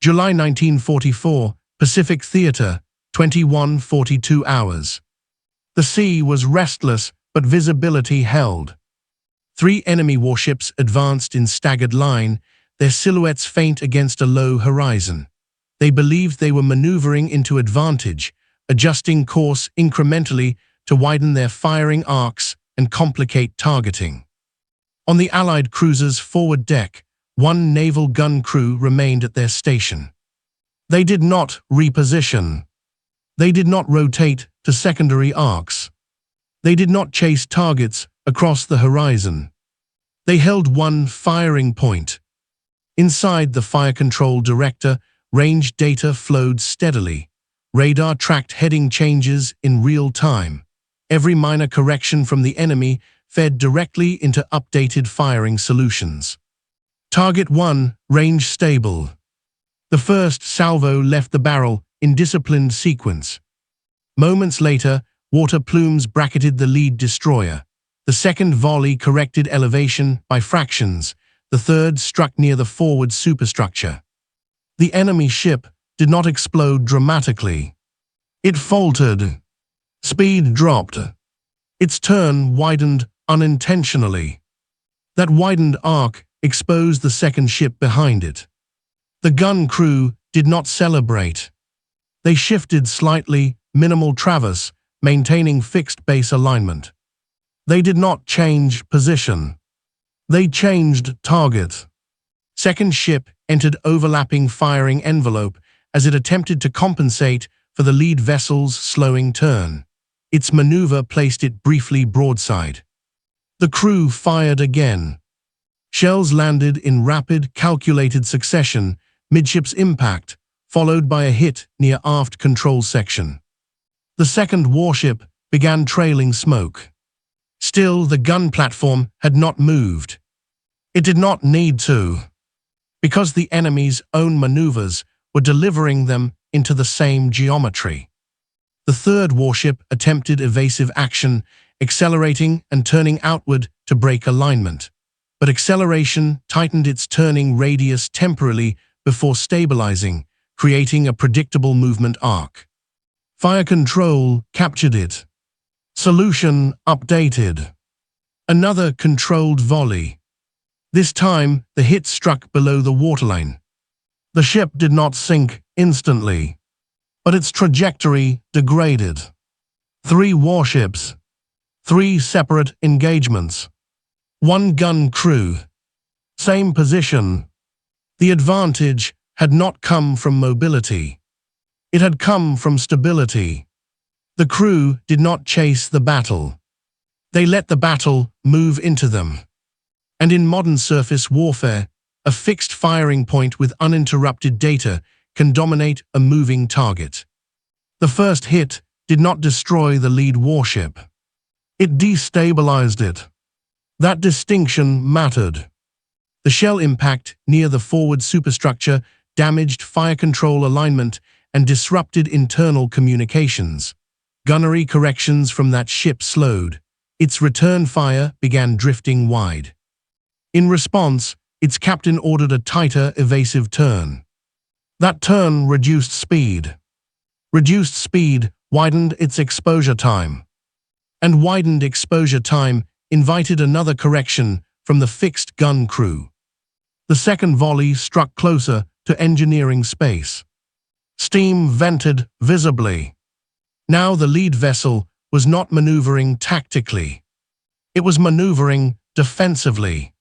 July 1944, Pacific Theater, 21:42 hours. The sea was restless, but visibility held. 3 enemy warships advanced in staggered line, their silhouettes faint against a low horizon. They believed they were maneuvering into advantage, adjusting course incrementally to widen their firing arcs and complicate targeting. On the Allied cruiser's forward deck, 1 naval gun crew remained at their station. They did not reposition. They did not rotate to secondary arcs. They did not chase targets across the horizon. They held one firing point. Inside the fire control director, range data flowed steadily. Radar tracked heading changes in real time. Every minor correction from the enemy fed directly into updated firing solutions. Target 1, range stable. The first salvo left the barrel in disciplined sequence. Moments later, water plumes bracketed the lead destroyer. The second volley corrected elevation by fractions. The third struck near the forward superstructure. The enemy ship did not explode dramatically. It faltered. Speed dropped. Its turn widened unintentionally. That widened arc exposed the second ship behind it. The gun crew did not celebrate. They shifted slightly, minimal traverse, maintaining fixed base alignment. They did not change position. They changed target. Second ship entered overlapping firing envelope as it attempted to compensate for the lead vessel's slowing turn. Its maneuver placed it briefly broadside. The crew fired again. Shells landed in rapid, calculated succession, midships impact, followed by a hit near aft control section. The second warship began trailing smoke. Still, the gun platform had not moved. It did not need to, because the enemy's own maneuvers were delivering them into the same geometry. The third warship attempted evasive action, accelerating and turning outward to break alignment. But acceleration tightened its turning radius temporarily before stabilizing, creating a predictable movement arc. Fire control captured it. Solution updated. Another controlled volley. This time, the hit struck below the waterline. The ship did not sink instantly, but its trajectory degraded. 3 warships. 3 separate engagements. 1 gun crew. Same position. The advantage had not come from mobility. It had come from stability. The crew did not chase the battle. They let the battle move into them. And in modern surface warfare, a fixed firing point with uninterrupted data can dominate a moving target. The first hit did not destroy the lead warship. It destabilized it. That distinction mattered. The shell impact near the forward superstructure damaged fire control alignment and disrupted internal communications. Gunnery corrections from that ship slowed. Its return fire began drifting wide. In response, its captain ordered a tighter, evasive turn. That turn reduced speed. Reduced speed widened its exposure time. And widened exposure time invited another correction from the fixed gun crew. The second volley struck closer to engineering space. Steam vented visibly. Now the lead vessel was not maneuvering tactically. It was maneuvering defensively.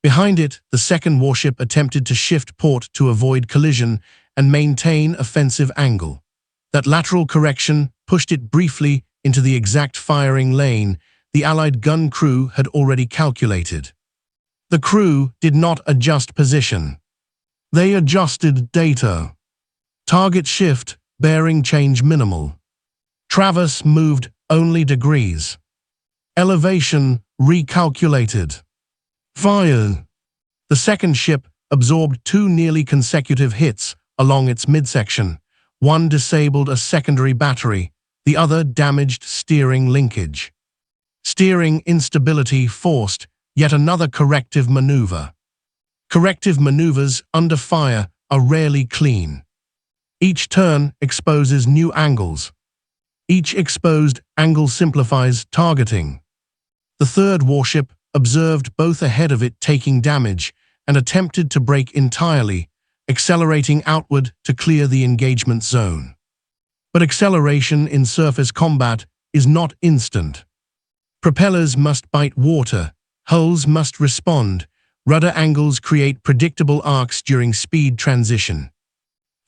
Behind it, the second warship attempted to shift port to avoid collision and maintain offensive angle. That lateral correction pushed it briefly into the exact firing lane the Allied gun crew had already calculated. The crew did not adjust position. They adjusted data. Target shift, bearing change minimal. Traverse moved only degrees. Elevation recalculated. Fire. The second ship absorbed 2 nearly consecutive hits along its midsection. One disabled a secondary battery, the other damaged steering linkage. Steering instability forced yet another corrective maneuver. Corrective maneuvers under fire are rarely clean. Each turn exposes new angles. Each exposed angle simplifies targeting. The third warship observed both ahead of it taking damage and attempted to brake entirely, accelerating outward to clear the engagement zone. But acceleration in surface combat is not instant. Propellers must bite water, hulls must respond, rudder angles create predictable arcs during speed transition.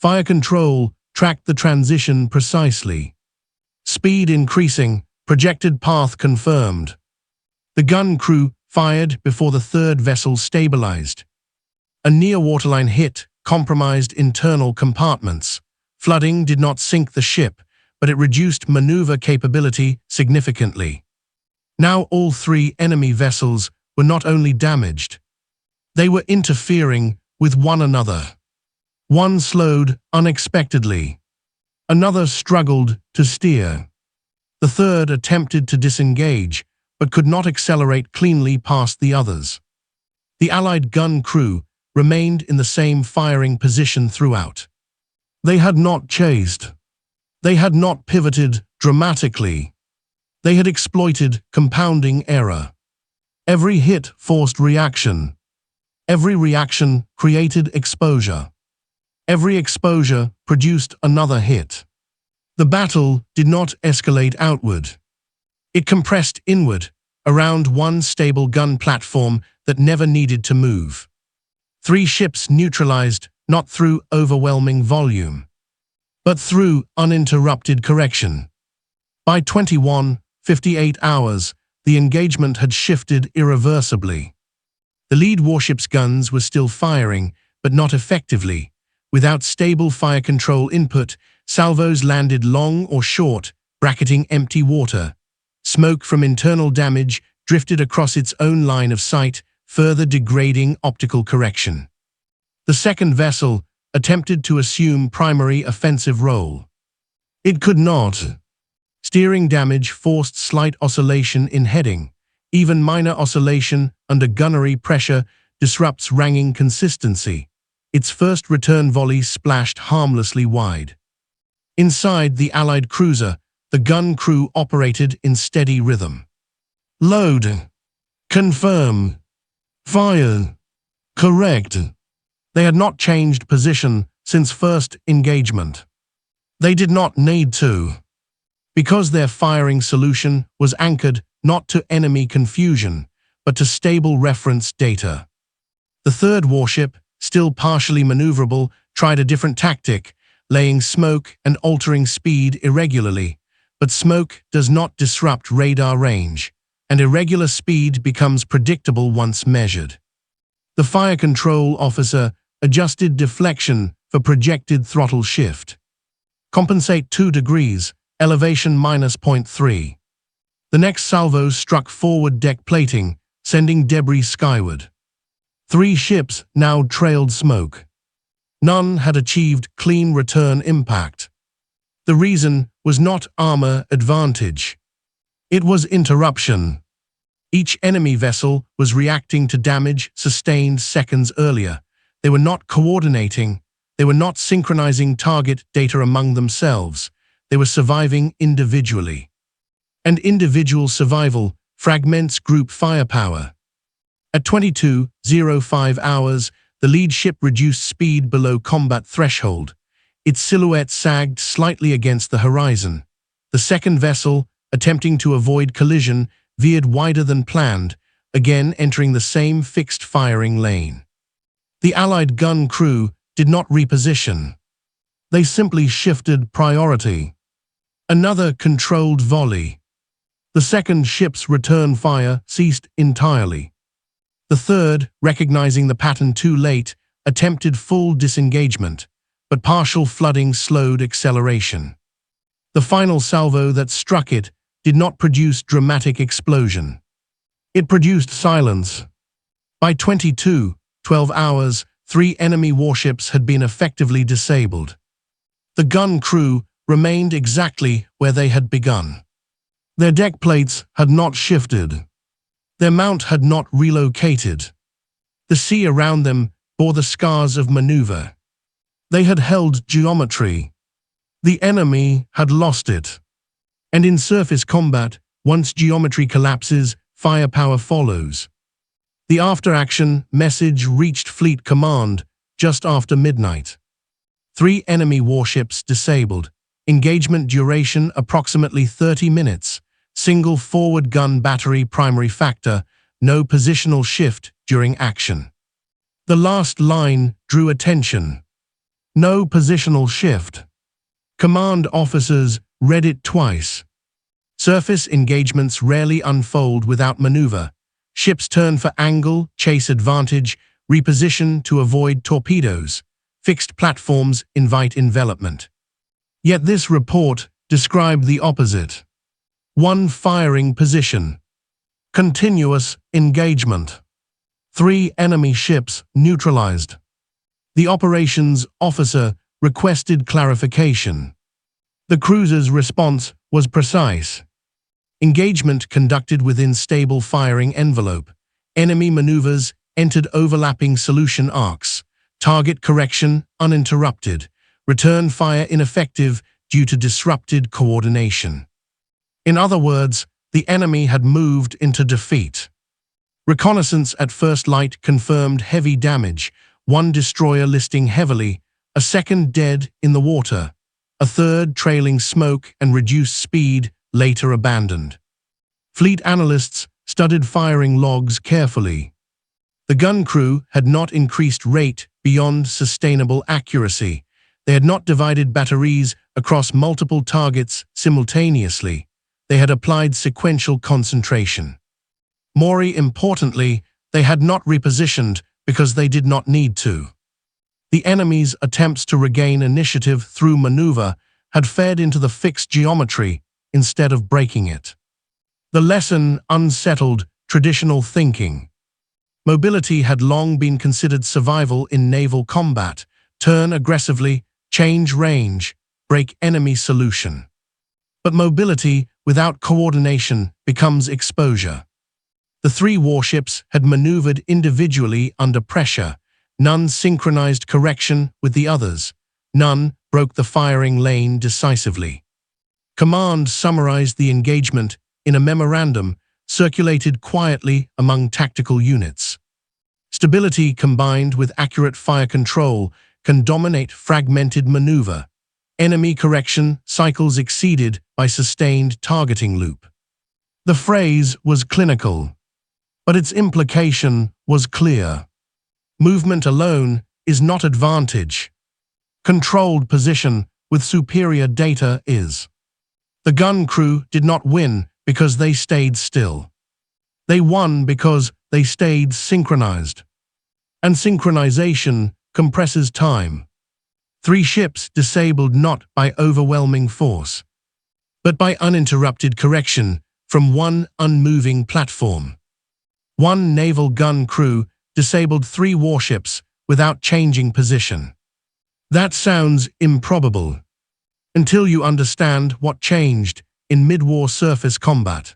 Fire control tracked the transition precisely. Speed increasing, projected path confirmed. The gun crew fired before the third vessel stabilized. A near-waterline hit compromised internal compartments. Flooding did not sink the ship, but it reduced maneuver capability significantly. Now all three enemy vessels were not only damaged, they were interfering with one another. One slowed unexpectedly. Another struggled to steer. The third attempted to disengage, but could not accelerate cleanly past the others. The Allied gun crew remained in the same firing position throughout. They had not chased. They had not pivoted dramatically. They had exploited compounding error. Every hit forced reaction. Every reaction created exposure. Every exposure produced another hit. The battle did not escalate outward. It compressed inward, around one stable gun platform that never needed to move. Three ships neutralized, not through overwhelming volume, but through uninterrupted correction. By 21:58 hours, the engagement had shifted irreversibly. The lead warship's guns were still firing, but not effectively. Without stable fire control input, salvos landed long or short, bracketing empty water. Smoke from internal damage drifted across its own line of sight, further degrading optical correction. The second vessel attempted to assume primary offensive role. It could not. Steering damage forced slight oscillation in heading. Even minor oscillation under gunnery pressure disrupts ranging consistency. Its first return volley splashed harmlessly wide. Inside the Allied cruiser, the gun crew operated in steady rhythm. Load. Confirm. Fire. Correct. They had not changed position since first engagement. They did not need to, because their firing solution was anchored not to enemy confusion, but to stable reference data. The third warship, still partially maneuverable, tried a different tactic, laying smoke and altering speed irregularly. But smoke does not disrupt radar range, and irregular speed becomes predictable once measured. The fire control officer adjusted deflection for projected throttle shift. Compensate 2 degrees, elevation -0.3. The next salvo struck forward deck plating, sending debris skyward. 3 ships now trailed smoke. None had achieved clean return impact. The reason was not armor advantage. It was interruption. Each enemy vessel was reacting to damage sustained seconds earlier. They were not coordinating. They were not synchronizing target data among themselves. They were surviving individually. And individual survival fragments group firepower. At 22:05 hours, the lead ship reduced speed below combat threshold. Its silhouette sagged slightly against the horizon. The second vessel, attempting to avoid collision, veered wider than planned, again entering the same fixed firing lane. The Allied gun crew did not reposition. They simply shifted priority. Another controlled volley. The second ship's return fire ceased entirely. The third, recognizing the pattern too late, attempted full disengagement, but partial flooding slowed acceleration. The final salvo that struck it did not produce dramatic explosion. It produced silence. By 22:12 hours, 3 enemy warships had been effectively disabled. The gun crew remained exactly where they had begun. Their deck plates had not shifted. Their mount had not relocated. The sea around them bore the scars of maneuver. They had held geometry. The enemy had lost it. And in surface combat, once geometry collapses, firepower follows. The after-action message reached Fleet Command just after midnight. 3 enemy warships disabled. Engagement duration approximately 30 minutes. Single forward gun battery primary factor. No positional shift during action. The last line drew attention. No positional shift. Command officers read it twice. Surface engagements rarely unfold without maneuver. Ships turn for angle, chase advantage, reposition to avoid torpedoes. Fixed platforms invite envelopment. Yet this report described the opposite. One firing position. Continuous engagement. 3 enemy ships neutralized. The operations officer requested clarification. The cruiser's response was precise. Engagement conducted within stable firing envelope. Enemy maneuvers entered overlapping solution arcs. Target correction uninterrupted. Return fire ineffective due to disrupted coordination. In other words, the enemy had moved into defeat. Reconnaissance at first light confirmed heavy damage. 1 destroyer listing heavily, a second dead in the water, a third trailing smoke and reduced speed, later abandoned. Fleet analysts studied firing logs carefully. The gun crew had not increased rate beyond sustainable accuracy. They had not divided batteries across multiple targets simultaneously. They had applied sequential concentration. More importantly, they had not repositioned because they did not need to. The enemy's attempts to regain initiative through maneuver had fed into the fixed geometry instead of breaking it. The lesson unsettled traditional thinking. Mobility had long been considered survival in naval combat. Turn aggressively, change range, break enemy solution. But mobility without coordination becomes exposure. The 3 warships had maneuvered individually under pressure. None synchronized correction with the others. None broke the firing lane decisively. Command summarized the engagement in a memorandum circulated quietly among tactical units. Stability combined with accurate fire control can dominate fragmented maneuver. Enemy correction cycles exceeded by sustained targeting loop. The phrase was clinical, but its implication was clear. Movement alone is not advantage. Controlled position with superior data is. The gun crew did not win because they stayed still. They won because they stayed synchronized. And synchronization compresses time. 3 ships disabled not by overwhelming force, but by uninterrupted correction from 1 unmoving platform. 1 naval gun crew disabled 3 warships without changing position. That sounds improbable, until you understand what changed in mid-war surface combat.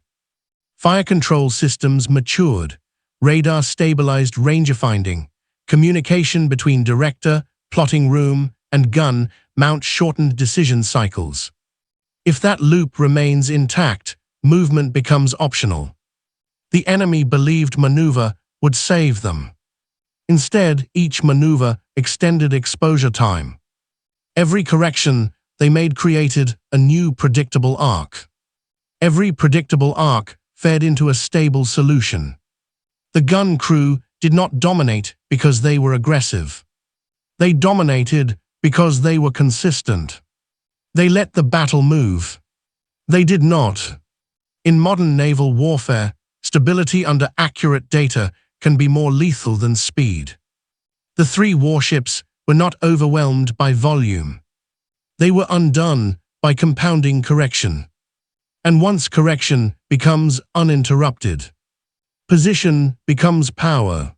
Fire control systems matured, radar stabilized range-finding, communication between director, plotting room, and gun mount shortened decision cycles. If that loop remains intact, movement becomes optional. The enemy believed maneuver would save them. Instead, each maneuver extended exposure time. Every correction they made created a new predictable arc. Every predictable arc fed into a stable solution. The gun crew did not dominate because they were aggressive. They dominated because they were consistent. They let the battle move. They did not. In modern naval warfare, stability under accurate data can be more lethal than speed. The 3 warships were not overwhelmed by volume. They were undone by compounding correction. And once correction becomes uninterrupted, position becomes power.